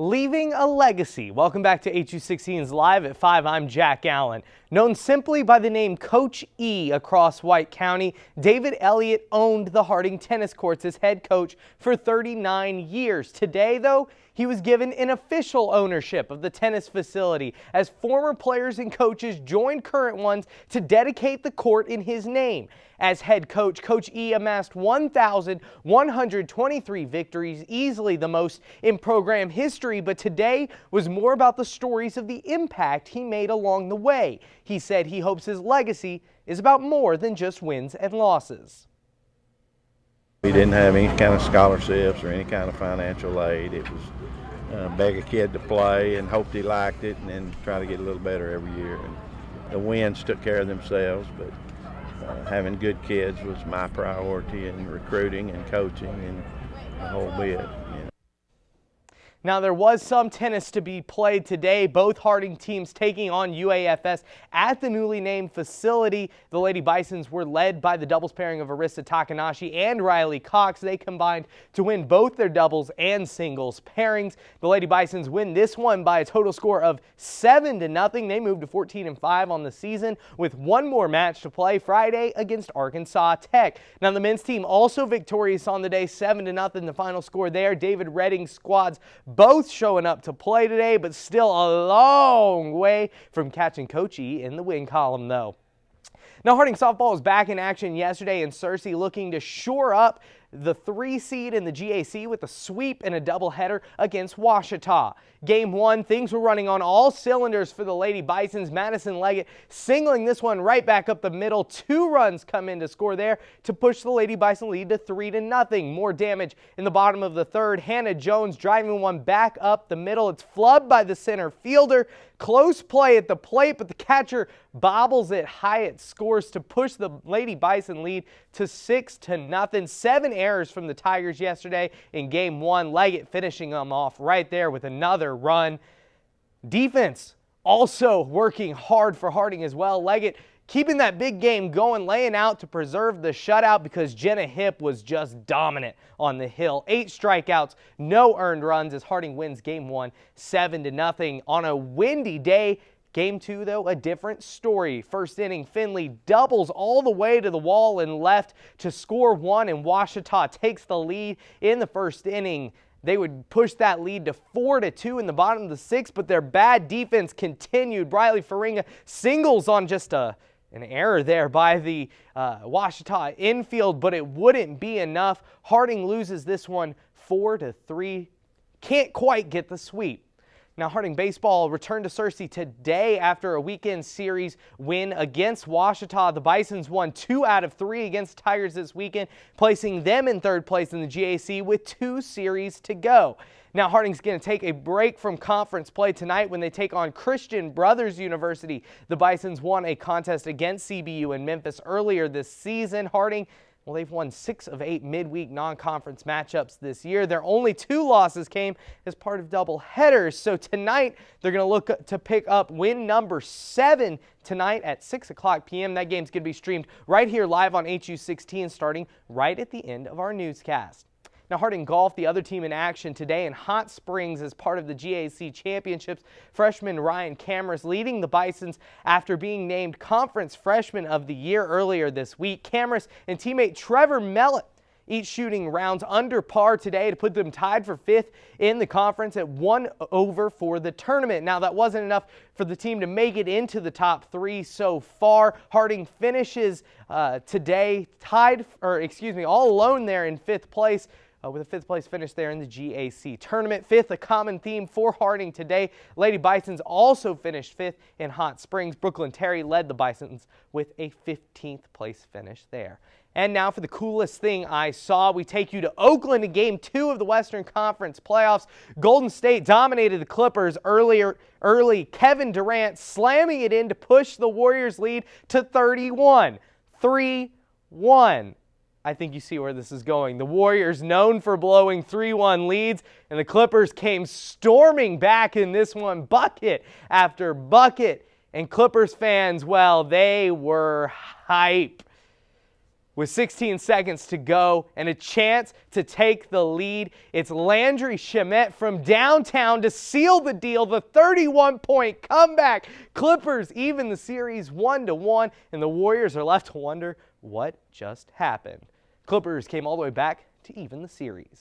Leaving a legacy. Welcome back to HU16's Live at 5. I'm Jack Allen. Known simply by the name Coach E across White County, David Elliott owned the Harding tennis courts as head coach for 39 years. Today, though, he was given an official ownership of the tennis facility as former players and coaches joined current ones to dedicate the court in his name. As head coach, Coach E amassed 1,123 victories, easily the most in program history, but today was more about the stories of the impact he made along the way. He said he hopes his legacy is about more than just wins and losses. We didn't have any kind of scholarships or any kind of financial aid. It was beg a kid to play and hoped he liked it and then try to get a little better every year. And the wins took care of themselves, but having good kids was my priority in recruiting and coaching and the whole bit. Now, there was some tennis to be played today. Both Harding teams taking on UAFS at the newly named facility. The Lady Bisons were led by the doubles pairing of Arissa Takanashi and Riley Cox. They combined to win both their doubles and singles pairings. The Lady Bisons win this one by a total score of 7-0. They moved to 14-5 on the season with one more match to play Friday against Arkansas Tech. Now, the men's team also victorious on the day, 7-0. The final score there. David Redding's squads both showing up to play today, but still a long way from catching Coach E in the win column, though. Now, Harding softball was back in action yesterday, and Searcy looking to shore up the 3 seed in the GAC with a sweep and a doubleheader against Washita. Game 1, things were running on all cylinders for the Lady Bisons. Madison Leggett singling this one right back up the middle. 2 runs come in to score there to push the Lady Bison lead to 3-0. More damage in the bottom of the third. Hannah Jones driving one back up the middle. It's flubbed by the center fielder. Close play at the plate, but the catcher bobbles it high. It scores to push the Lady Bison lead to 6-0. 7 errors from the Tigers yesterday in Game 1. Leggett finishing them off right there with another run. Defense also working hard for Harding as well. Leggett keeping that big game going, laying out to preserve the shutout because Jenna Hipp was just dominant on the hill. 8 strikeouts, no earned runs as Harding wins Game 1 7-0 on a windy day. Game 2, though, a different story. First inning, Finley doubles all the way to the wall and left to score 1, and Washita takes the lead in the first inning. They would push that lead to 4-2 in the bottom of the 6th, but their bad defense continued. Briley Faringa singles on just an error there by the Washita infield, but it wouldn't be enough. Harding loses this one 4-3. Can't quite get the sweep. Now, Harding baseball returned to Searcy today after a weekend series win against Washita. The Bisons won 2 out of 3 against Tigers this weekend, placing them in 3rd place in the GAC with 2 series to go. Now, Harding's going to take a break from conference play tonight when they take on Christian Brothers University. The Bisons won a contest against CBU in Memphis earlier this season. Harding, well, they've won 6 of 8 midweek non-conference matchups this year. Their only 2 losses came as part of double headers. So tonight, they're going to look to pick up win number 7 tonight at 6 o'clock p.m. That game's going to be streamed right here live on HU16 starting right at the end of our newscast. Now, Harding Golf, the other team in action today in Hot Springs as part of the GAC Championships. Freshman Ryan Cameras leading the Bisons after being named Conference Freshman of the Year earlier this week. Cameras and teammate Trevor Mellett each shooting rounds under par today to put them tied for 5th in the conference at 1 over for the tournament. Now, that wasn't enough for the team to make it into the top 3 so far. Harding finishes today all alone there in 5th place. With a 5th place finish there in the GAC tournament. 5th, a common theme for Harding today. Lady Bisons also finished 5th in Hot Springs. Brooklyn Terry led the Bisons with a 15th place finish there. And now for the coolest thing I saw, we take you to Oakland in Game 2 of the Western Conference playoffs. Golden State dominated the Clippers early. Kevin Durant slamming it in to push the Warriors lead to 31. 3-1. I think you see where this is going. The Warriors known for blowing 3-1 leads, and the Clippers came storming back in this one, bucket after bucket. And Clippers fans, well, they were hype. With 16 seconds to go and a chance to take the lead, it's Landry Shamet from downtown to seal the deal, the 31-point comeback. Clippers even the series 1-1, and the Warriors are left to wonder what just happened. Clippers came all the way back to even the series.